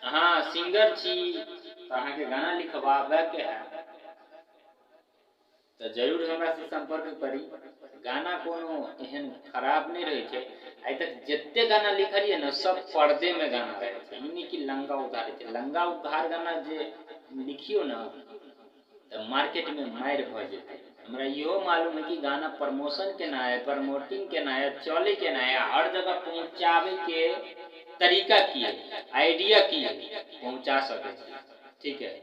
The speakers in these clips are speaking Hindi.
हाँ सिंगर छी तो अहाँ के गाना लिखवाबे के है तो जरूर हमरा से संपर्क करी। गाना कोनो एहन खराब नहीं रहे छे। आइ तक जिते गाना लिखलिए ना सब पर्दे में गाना रहे छे। ई नहीं कि लंगा उघार छे। लंगा उघार गाना जे लिखियो ना तो मार्केट में मार भ जेते। हमरा इहो मालूम है कि गाना प्रमोशन केना है, प्रमोटिंग केना है, चले केना है, हर जगह पहुंचावे के तरीका की है, आइडिया की है, पहुंचा सके। ठीक है,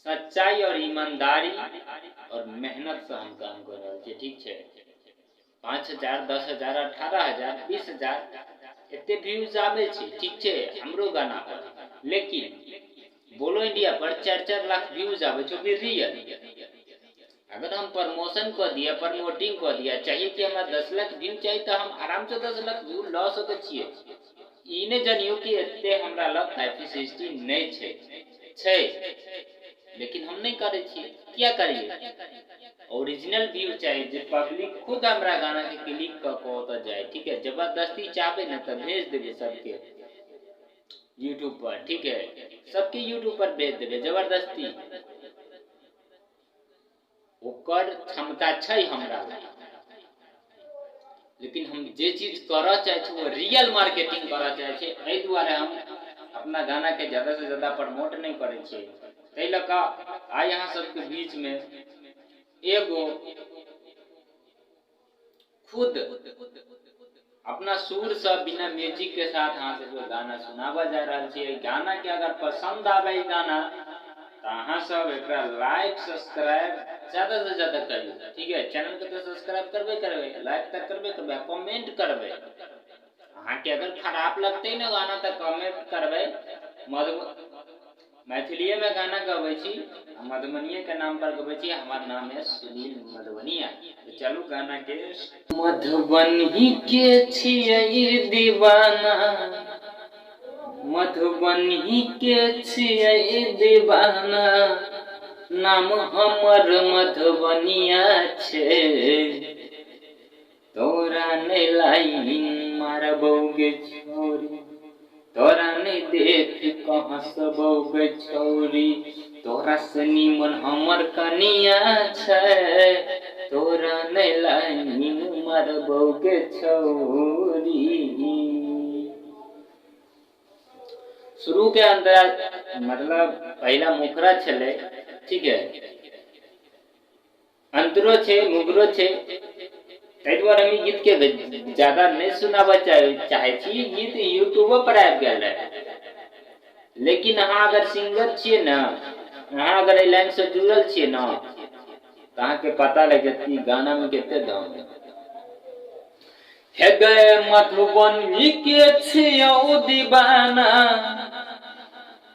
सच्चाई और ईमानदारी और मेहनत से हम काम कर रहे थे। ठीक है, 5,000 10,000 18,000 20,000 एते व्यूज आवे छे। ठीक है, हमरो गाना पर, लेकिन बोलो इंडिया पर 4-4 लाख व्यूज आवे छे भी रियल। अगर हम प्रमोशन कर दिया, प्रमोटिंग कर दिया, चाहिए कि हमरा 10 लाख व्यू चाहिए तो हम आराम से 10 लाख व्यू ला सके छिए। ई ने जानियो कि एते हमरा लग कैपेसिटी नहीं छे, लेकिन हम नहीं करे छिए। क्या करिए? ओरिजिनल व्यू चाहिए जे पब्लिक खुद हमरा गाना के क्लिक क को तो जाए। ठीक है, जबरदस्ती चाहे ना तो भेज देबे सबके यूट्यूब पर। ठीक है, सबके यूट्यूब पर भेज देबे जबरदस्ती। ओकर क्षमता छै हमरा, लेकिन हम जे चीज करा चाहे छी वो रियल मार्केटिंग करा चाहे छी। एहि दुआरे हम अपना गाना के ज्यादा से ज्यादा प्रमोट नहीं करे छी। तै लका आ यहाँ सबके बीच में एगो खुद अपना सुर से बिना म्यूजिक के साथ अहाँ सबके गाना सुनावा जा रहा है। गाना के अगर पसंद आवे गाना तो अहाँ सब एक लाइक सब्सक्राइब ज्यादा से ज्यादा करिए। ठीक है, चैनल के तो सब्सक्राइब करबे करबे, लाइक तक करबे करबे, कमेंट करबे। अहाँ के अगर खराब लगते ना गाना तो कमेंट करबे। मैथिलीए में गाना गवे छी, मधुबनीये के नाम पर गवे छी। हमार नाम है सुनील मधुबनिया। तो चलू गाना के। मधुबनी के छियै दीवाना, मधुबनी के छियै दीवाना, नाम हमर मधुबनिया छे। तोरा नहीं लाइन मारबोगे छोरी, तोरा नहीं देख कहाँ सबोगे छोरी, तोरा से निमन हमर कनिया छे। तोरा नहीं लाइन मारबोगे छोरी। शुरू के अंदर मतलब पहला मुखरा छले। ठीक है, अंतरो छे, मुगरो छे। तै दुआरे हम गीत के ज्यादा नहीं सुनावा चाहे छी। गीत यूट्यूब पर आबि गेल है, लेकिन अहाँ अगर सिंगर छिए ना, अहाँ अगर लाइन से जुड़ल छिए ना, तो अहाँ के पता लग जात कि गाना में कितने दम है। गए मधुबनी के छियौ दीवाना,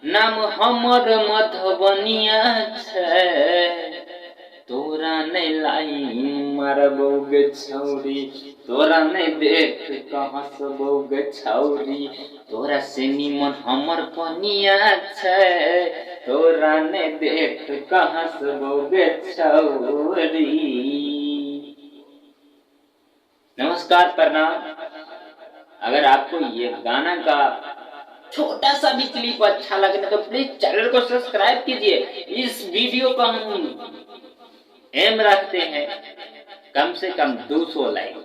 नाम हमर मधुबनिया छे। तोरा नहीं लाइन मारबोगे छौरी, तोरा नहीं देख कहाँ सबोगे छौरी, तोरा से निमन हमर कनिया छे। तोरा नहीं देख कहाँ सबोगे छौरी। नमस्कार, प्रणाम। अगर आपको ये गाना का छोटा सा भी क्लिप अच्छा लगे तो प्लीज चैनल को सब्सक्राइब कीजिए। इस वीडियो का हम एम रखते हैं कम से कम 200 लाइक।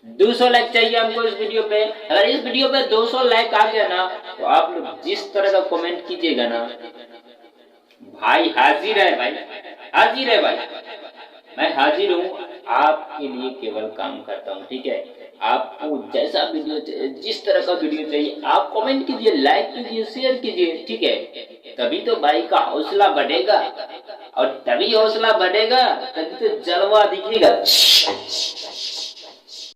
200 लाइक चाहिए हमको इस वीडियो पे। अगर इस वीडियो पे 200 लाइक आ गया ना तो आप लोग जिस तरह का कमेंट कीजिएगा ना, भाई हाजिर है, भाई हाजिर है, भाई मैं हाजिर हूँ। आपके लिए केवल काम करता हूँ। ठीक है, आपको जैसा वीडियो, जिस तरह का वीडियो चाहिए आप कमेंट कीजिए, लाइक कीजिए, शेयर कीजिए। ठीक है, तभी तो भाई का हौसला बढ़ेगा, और तभी हौसला बढ़ेगा तभी तो जलवा दिखेगा।